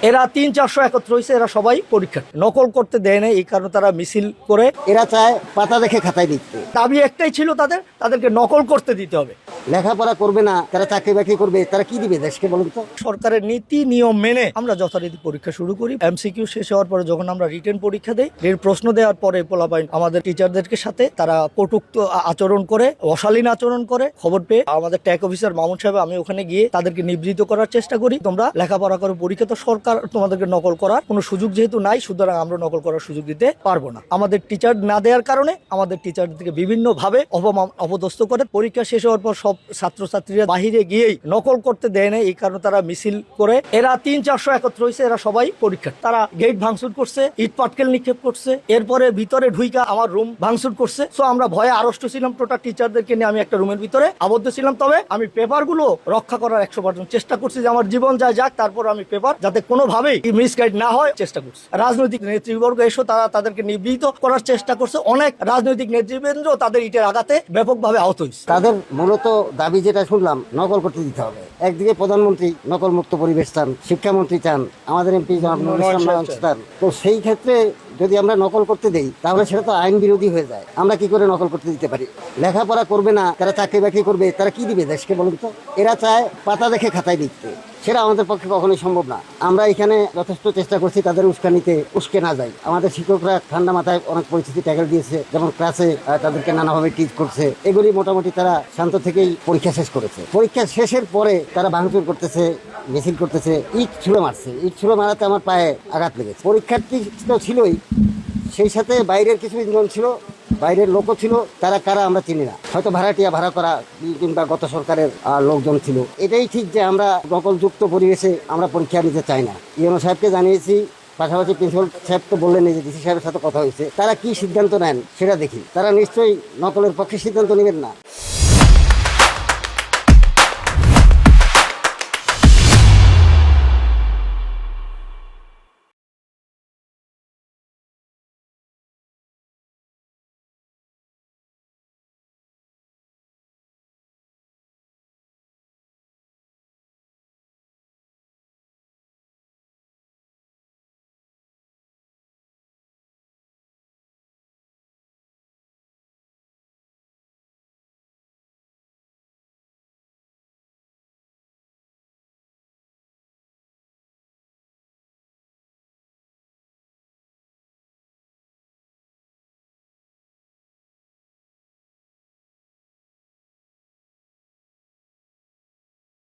এরা ৩-৪০০ একত্র হয়েছে, এরা সবাই পরীক্ষা নকল করতে দেয় না, এই কারণে তারা মিছিল করে। এরা চায় পাতা দেখে খাতায় লিখতে। দাবি একটাই ছিল তাদেরকে নকল করতে দিতে হবে। লেখাপড়া করবে না, তারা চাকরি বাকরি করবে, তারা কি দিবে দেশকে বলুন তো? সরকারের নীতি নিয়ম মেনে আমরা যথারীতি পরীক্ষা শুরু করি। এমসিকিউ শেষ হওয়ার পরে যখন আমরা রিটেন পরীক্ষা দেই, এর প্রশ্ন দেওয়ার পরে পোলাপাইন আমাদের টিচারদেরকে সাথে তারা কটূক্ত আচরণ করে, অশালীন আচরণ করে। খবর পেয়ে আমাদের ট্যাগ অফিসার মামুন সাহেব, আমি ওখানে গিয়ে তাদেরকে নিবৃত্ত করার চেষ্টা করি, তোমরা লেখাপড়া করে পরীক্ষা, তো সরকার তোমাদেরকে নকল করার কোনো সুযোগ যেহেতু নাই, সুতরাং আমরা নকল করার সুযোগ দিতে পারবো না। আমাদের টিচার না দেওয়ার কারণে আমাদের টিচারদেরকে বিভিন্ন ভাবে অপদস্থ করে। পরীক্ষা শেষ হওয়ার পর সব ছাত্রছাত্রীরা বাহিরে গিয়েই নকল করতে দেয় না, এই কারণে তারা মিছিল করে। এরা ৩-৪০০ একত্র হয়েছে, এরা সবাই পরীক্ষা। তারা গেট ভাঙচুর করছে, ইট পাটকেল নিক্ষেপ করছে, এরপরে ভিতরে ঢুইকা আমার রুম ভাঙচুর করছে। সো আমরা ভয়ে আড়ষ্ট ছিলাম, টোটাল টিচারদেরকে নিয়ে আমি একটা রুমের ভিতরে আবদ্ধ ছিলাম। তবে আমি পেপারগুলো রক্ষা করার 100% চেষ্টা করছি, যে আমার জীবন যায় যাক, তারপর আমি পেপার যাতে কোনোভাবেই মিসগাইড না হয় চেষ্টা করছি। রাজনৈতিক নেতৃবর্গ এসো, তারা তাদেরকে নিবৃত্ত করার চেষ্টা করছে। অনেক রাজনৈতিক নেতৃবৃন্দ তাদের ইটের আঘাতে ব্যাপকভাবে আহত হয়েছে। তাদের মূলত দাবি যেটা শুনলাম, নকল করতে দিতে হবে। একদিকে প্রধানমন্ত্রী নকল মুক্ত পরিবেশ চান, শিক্ষামন্ত্রী চান, আমাদের এমপি চান। তো সেই ক্ষেত্রে যদি আমরা নকল করতে দেই, তাহলে সেটা তো আইন বিরোধী হয়ে যায়। আমরা কি করে নকল করতে দিতে পারি? লেখাপড়া করবে না, তারা চাকরি বাকরি করবে, তারা কি দিবে দেশকে বলুন তো? এরা চায় পাতা দেখে খাতায় লিখতে, সেটা আমাদের পক্ষে কখনোই সম্ভব না। আমরা এখানে যথেষ্ট চেষ্টা করছি তাদের উস্কানিতে উস্কে না যাই। আমাদের শিক্ষকরা ঠান্ডা মাথায় অনেক পরিস্থিতি ট্যাকেল দিয়েছে, যেমন ক্লাসে তাদেরকে নানাভাবে টিচ করছে। এগুলি মোটামুটি তারা শান্ত থেকেই পরীক্ষা শেষ করেছে। পরীক্ষা শেষের পরে তারা ভাঙচুর করতেছে, মিছিল করতেছে, ইট ছুঁড়ে মারছে। ইট ছুঁড়ে মারাতে আমার পায়ে আঘাত লেগেছে। পরীক্ষার্থী তো ছিলই, সেই সাথে বাইরের কিছু ইন্ধন ছিল, বাইরের লোকও ছিল। তারা কারা আমরা চিনি না, হয়তো ভাড়াটিয়া ভাড়া করা কিংবা গত সরকারের লোকজন ছিল। এটাই ঠিক যে আমরা নকলযুক্ত পরিবেশে আমরা পরীক্ষা নিতে চাই না। ইউনো সাহেবকে জানিয়েছি, পাশাপাশি প্রিন্সিপাল সাহেব তো বললেন যে ডিসি সাহেবের সাথে কথা হয়েছে। তারা কি সিদ্ধান্ত নেন সেটা দেখি। তারা নিশ্চয়ই নকলের পক্ষে সিদ্ধান্ত নেবেন না।